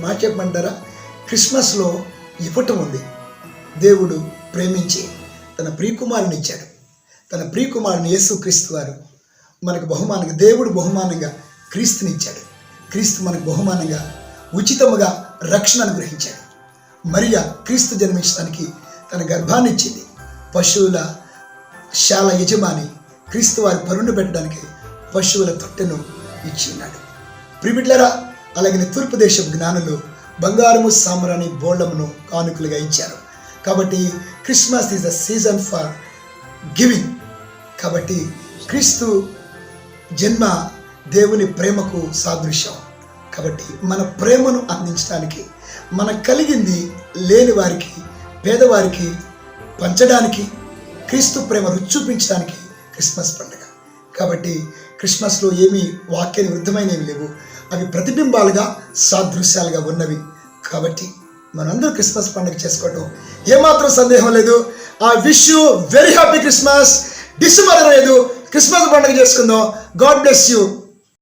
మాట చెప్పమంటారా? క్రిస్మస్లో ఇవ్వటం ఉంది. దేవుడు ప్రేమించి తన ప్రియకుమారుని ఇచ్చాడు. తన ప్రియకుమారుని యేసుక్రీస్తు వారు మనకు బహుమానంగా, దేవుడు బహుమానంగా క్రీస్తుని ఇచ్చాడు. క్రీస్తు మనకు బహుమానంగా ఉచితముగా రక్షణ అనుగ్రహించాడు. మరియ క్రీస్తు జన్మించడానికి తన గర్భాన్ని ఇచ్చింది. పశువుల శాల యజమాని క్రీస్తు వారి పరుండు పెట్టడానికి పశువుల తొట్టెను ఇచ్చిన్నాడు. ప్రిమిట్లరా, అలాగే తూర్పు దేశపు జ్ఞానులు బంగారము, సాంబ్రాణి, బోళమును కానుకలుగా ఇచ్చారు. కాబట్టి Christmas is the season for giving. కాబట్టి క్రీస్తు జన్మ దేవుని ప్రేమకు సాదృశ్యం. కాబట్టి మన ప్రేమను అందించడానికి, మనకు కలిగింది లేని వారికి, పేదవారికి పంచడానికి, క్రీస్తు ప్రేమ రుచి చూపించడానికి క్రిస్మస్ పండుగ. కాబట్టి క్రిస్మస్లో ఏమీ వాక్యాన్ని వృద్ధమైనవి లేవు, అవి ప్రతిబింబాలుగా సాదృశ్యాలుగా ఉన్నవి. కాబట్టి మనందరూ క్రిస్మస్ పండుగ చేసుకోవటం ఏమాత్రం సందేహం లేదు. I wish you very happy Christmas. December 25 Christmas పండుగ చేసుకుందాం. God bless you.